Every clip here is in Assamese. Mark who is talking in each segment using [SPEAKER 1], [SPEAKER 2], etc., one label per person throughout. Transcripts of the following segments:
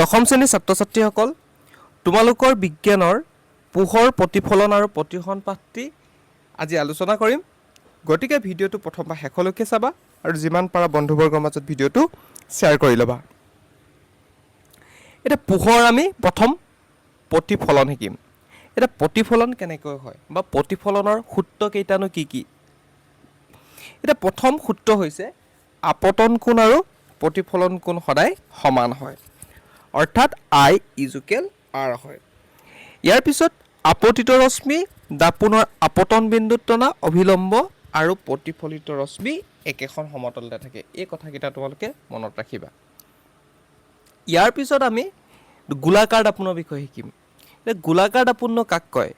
[SPEAKER 1] দশম শ্ৰেণীৰ ছাত্ৰ ছাত্ৰীসকল তোমালোকৰ বিজ্ঞানৰ পোহৰ প্ৰতিফলন আৰু প্ৰতিসৰণ পাঠটি আজি আলোচনা কৰিম গতিকে ভিডিঅটো প্ৰথমবাৰ শেষলৈকে চাবা আৰু যিমান পাৰা বন্ধুবৰ্গৰ মাজত ভিডিঅটো শ্বেয়াৰ কৰি ল'বা এটা পোহৰ আমি প্ৰথম প্ৰতিফলন শিকিম এটা প্ৰতিফলন কেনেকৈ হয় বা প্ৰতিফলনৰ সূত্ৰ কেইটানো কি এটা প্ৰথম সূত্ৰ হৈছে আপতন কোণ আৰু প্ৰতিফলন কোণ সদায় সমান হয় অৰ্থাৎ I = R হয় ইয়াৰ পিছত আপতিত ৰশ্মি দাপোনৰ আপতন বিন্দুত টনা অভিলম্ব আৰু প্ৰতিফলিত ৰশ্মি একেখন সমতলতে থাকে এই কথাকেইটা তোমালোকে মনত ৰাখিবা ইয়াৰ পিছত আমি গোলাকাৰ দাপোনৰ বিষয়ে শিকিম এই গোলাকাৰ দাপোন কাক কয়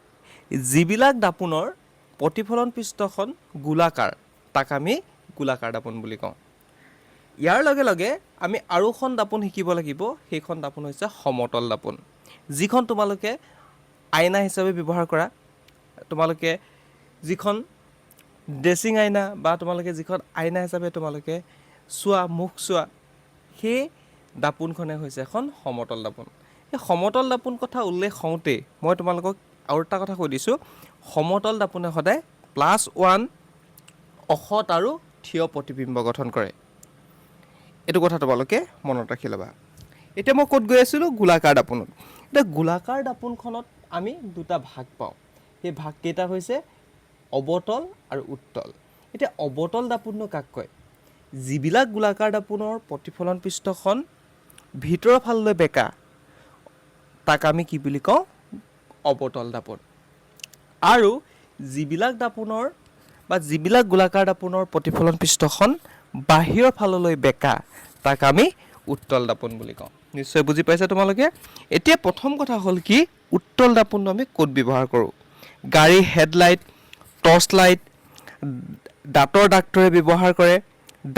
[SPEAKER 1] যিবিলাক দাপোনৰ প্ৰতিফলন পৃষ্ঠখন গোলাকাৰ তাক আমি গোলাকাৰ দাপোন বুলি কওঁ ইয়াৰ লগে লগে আমি আৰু এখন দাপোন শিকিব লাগিব সেইখন দাপোন হৈছে সমতল দাপোন যিখন তোমালোকে আইনা হিচাপে ব্যৱহাৰ কৰা তোমালোকে যিখন ড্ৰেছিং আইনা বা তোমালোকে যিখন আইনা হিচাপে তোমালোকে চোৱা মুখ চোৱা সেই দাপোনখনে হৈছে এখন সমতল দাপোন এই সমতল দাপোন কথা উল্লেখ হওঁতে মই তোমালোকক আৰু এটা কথা কৈ দিছোঁ সমতল দাপোনে সদায় +1 অসৎ আৰু থিয় প্ৰতিবিম্ব গঠন কৰে এইটো কথা তোমালোকে মনত ৰাখি ল'বা এতিয়া মই ক'ত গৈ আছিলোঁ গোলাকাৰ দাপোনত এতিয়া গোলাকাৰ দাপোনখনত আমি দুটা ভাগ পাওঁ সেই ভাগকেইটা হৈছে অৱতল আৰু উত্তল এতিয়া অৱতল দাপোননো কাক কয় যিবিলাক গোলাকাৰ দাপোনৰ প্ৰতিফলন পৃষ্ঠখন ভিতৰৰ ফাললৈ বেকা তাক আমি কি বুলি কওঁ অৱতল দাপোন আৰু যিবিলাক দাপোনৰ বা যিবিলাক গোলাকাৰ দাপোনৰ প্ৰতিফলন পৃষ্ঠখন বাহিৰৰ ফাললৈ বেকা তাক আমি উত্তল দাপোন বুলি কওঁ নিশ্চয় বুজি পাইছা তোমালোকে এতিয়া প্ৰথম কথা হ'ল কি উত্তল দাপোনটো আমি ক'ত ব্যৱহাৰ কৰোঁ গাড়ী হেডলাইট টৰ্চ লাইট দাঁতৰ ডাক্তৰে ব্যৱহাৰ কৰে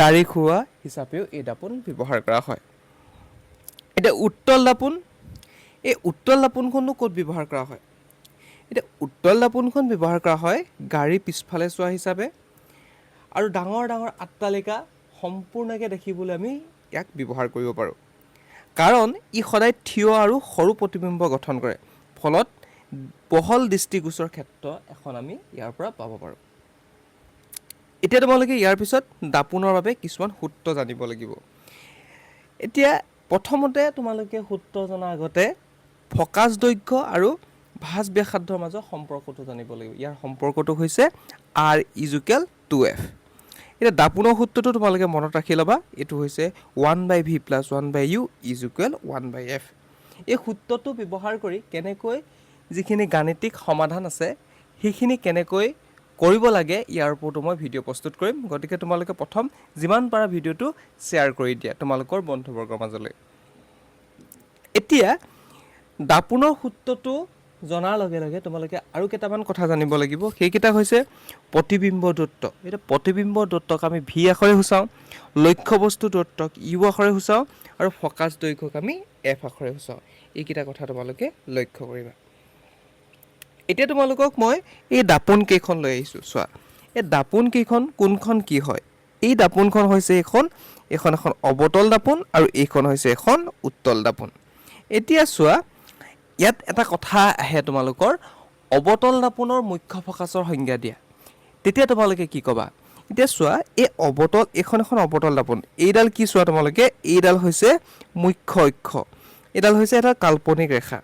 [SPEAKER 1] দাড়ি খুওৱা হিচাপেও এই দাপোন ব্যৱহাৰ কৰা হয় এতিয়া উত্তল দাপোন এই উত্তল দাপোনখনো ক'ত ব্যৱহাৰ কৰা হয় এতিয়া উত্তল দাপোনখন ব্যৱহাৰ কৰা হয় গাড়ী পিছফালে চোৱা হিচাপে আৰু ডাঙৰ ডাঙৰ অট্টালিকা সম্পূৰ্ণকৈ দেখিবলৈ আমি ইয়াক ব্যৱহাৰ কৰিব পাৰোঁ কাৰণ ই সদায় থিয় আৰু সৰু প্ৰতিবিম্ব গঠন কৰে ফলত বহল দৃষ্টিগোচৰ ক্ষেত্ৰ এখন আমি ইয়াৰ পৰা পাব পাৰোঁ এতিয়া তোমালোকে ইয়াৰ পিছত দাপোনৰ বাবে কিছুমান সূত্ৰ জানিব লাগিব এতিয়া প্ৰথমতে তোমালোকে সূত্ৰ জনাৰ আগতে ফকাছ দৈৰ্ঘ্য আৰু ভাঁজ ব্যাসাৰ্ধৰ মাজৰ সম্পৰ্কটো জানিব লাগিব ইয়াৰ সম্পৰ্কটো হৈছে R = 2F এতিয়া দাপোনৰ সূত্ৰটো তোমালোকে মনত ৰাখি ল'বা এইটো হৈছে 1/v + 1/u = 1/f এই সূত্ৰটো ব্যৱহাৰ কৰি কেনেকৈ যিখিনি গাণিতিক সমাধান আছে সেইখিনি কেনেকৈ কৰিব লাগে ইয়াৰ ওপৰতো মই ভিডিঅ' প্ৰস্তুত কৰিম গতিকে তোমালোকে প্ৰথম যিমান পাৰা ভিডিঅ'টো শ্বেয়াৰ কৰি দিয়া তোমালোকৰ বন্ধুবৰ্গৰ মাজলৈ এতিয়া দাপোনৰ সূত্ৰটো জনাৰ লগে লগে তোমালোকে আৰু কেইটামান কথা জানিব লাগিব সেইকেইটা হৈছে প্ৰতিবিম্ব দূৰত্ব এতিয়া প্ৰতিবিম্ব দূৰত্বক আমি v আখৰে সূচাওঁ লক্ষ্য বস্তু দূৰত্বক u আখৰে সূচাওঁ আৰু ফকাছ দৈৰ্ঘ্যক আমি f আখৰে সূচাওঁ এইকেইটা কথা তোমালোকে লক্ষ্য কৰিবা এতিয়া তোমালোকক মই এই দাপোন কেইখন লৈ আহিছোঁ চোৱা এই দাপোন কেইখন কোনখন কি হয় এই দাপোনখন হৈছে এখন অৱতল দাপোন আৰু এইখন হৈছে এখন উত্তল দাপোন এতিয়া চোৱা ইয়াত এটা কথা আহে তোমালোকৰ অৱতল দাপোনৰ মুখ্য ফকাছৰ সংজ্ঞা দিয়া তেতিয়া তোমালোকে কি ক'বা এতিয়া চোৱা এই অৱতল এখন অৱতল দাপোন এইডাল কি চোৱা তোমালোকে এইডাল হৈছে মুখ্য অক্ষ এইডাল হৈছে এটা কাল্পনিক ৰেখা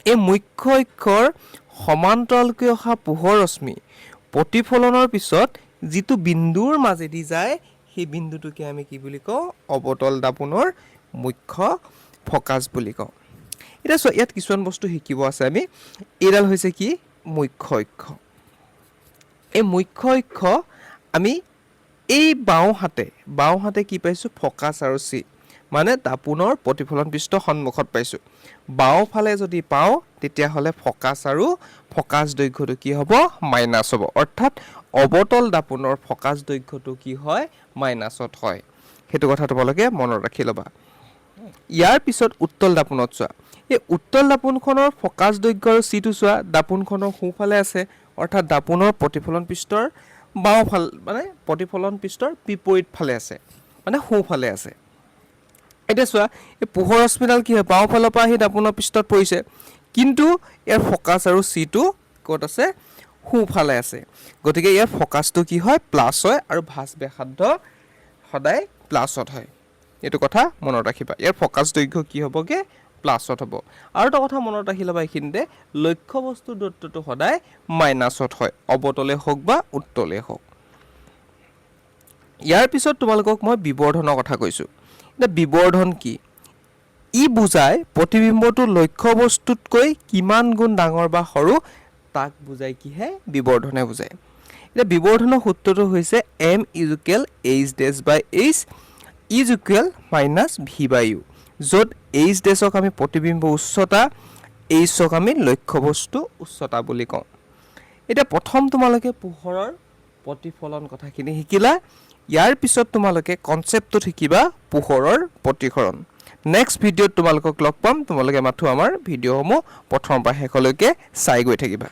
[SPEAKER 1] এই মুখ্য অক্ষৰ সমান্তৰালকৈ অহা পোহৰ ৰশ্মি প্ৰতিফলনৰ পিছত যিটো বিন্দুৰ মাজেদি যায় সেই বিন্দুটোকে আমি কি বুলি কওঁ অৱতল দাপোনৰ মুখ্য ফকাছ বুলি কওঁ এতিয়া চোৱা ইয়াত কিছুমান বস্তু শিকিব আছে আমি এইডাল হৈছে কি মুখ্য অক্ষ এই মুখ্য অক্ষ আমি এই বাওঁ হাতে কি পাইছোঁ ফকাছ আৰু চি মানে দাপোনৰ প্ৰতিফলন পৃষ্ঠ সন্মুখত পাইছোঁ বাওঁফালে যদি পাওঁ তেতিয়াহ'লে ফকাছ আৰু ফকাছ দৈৰ্ঘ্যটো কি হ'ব মাইনাছ হ'ব অৰ্থাৎ অৱতল দাপোনৰ ফকাছ দৈৰ্ঘ্যটো কি হয় মাইনাছত হয় সেইটো কথা তোমালোকে মনত ৰাখি ল'বা ইয়াৰ পিছত উত্তল দাপোনত চোৱা এই উত্তল দাপোনখনৰ ফকাছ দৈৰ্ঘ্য আৰু চিটো চোৱা দাপোনখনৰ সোঁফালে আছে অৰ্থাৎ দাপোনৰ প্ৰতিফলন পৃষ্ঠৰ বাওঁফাল মানে প্ৰতিফলন পৃষ্ঠৰ বিপৰীত ফালে আছে মানে সোঁফালে আছে এতিয়া চোৱা এই পোহৰ ৰশ্মিডাল কি হয় বাওঁফালৰ পৰা আহি দাপোনৰ পৃষ্ঠত পৰিছে কিন্তু ইয়াৰ ফকাছ আৰু চিটো ক'ত আছে সোঁফালে আছে গতিকে ইয়াৰ ফকাছটো কি হয় প্লাছ হয় আৰু ভাঁজ ব্যাসাৰ্ধ সদায় প্লাছত হয় এইটো কথা মনত ৰাখিবা ইয়াৰ ফকাছ দৈৰ্ঘ্য কি হ'বগে প্লাছত হ'ব আৰু এটা কথা মনত ৰাখি ল'বা এইখিনিতে লক্ষ্য বস্তুৰ দূৰত্বটো সদায় মাইনাছত হয় অৱতলে হওক বা উত্তলে হওক ইয়াৰ পিছত তোমালোকক মই বিবৰ্ধনৰ কথা কৈছোঁ এতিয়া বিবৰ্ধন কি ই বুজায় প্ৰতিবিম্বটো লক্ষ্য বস্তুতকৈ কিমান গুণ ডাঙৰ বা সৰু তাক বুজায় কিহে বিবৰ্ধনে বুজায় এতিয়া বিবৰ্ধনৰ সূত্ৰটো হৈছে m equal h dash by h is equal minus v by u য'ত h ডেছক আমি প্ৰতিবিম্ব উচ্চতা hক আমি লক্ষ্য বস্তু উচ্চতা বুলি কওঁ এতিয়া প্ৰথম তোমালোকে পোহৰৰ প্ৰতিফলন কথাখিনি শিকিলা ইয়াৰ পিছত তোমালোকে কনচেপ্টটো শিকিবা পোহৰৰ প্ৰতিসৰণ নেক্সট ভিডিঅ'ত তোমালোকক লগ পাম তোমালোকে মাথো আমাৰ ভিডিঅ'সমূহ প্ৰথমৰ পৰা শেষলৈকে চাই গৈ থাকিবা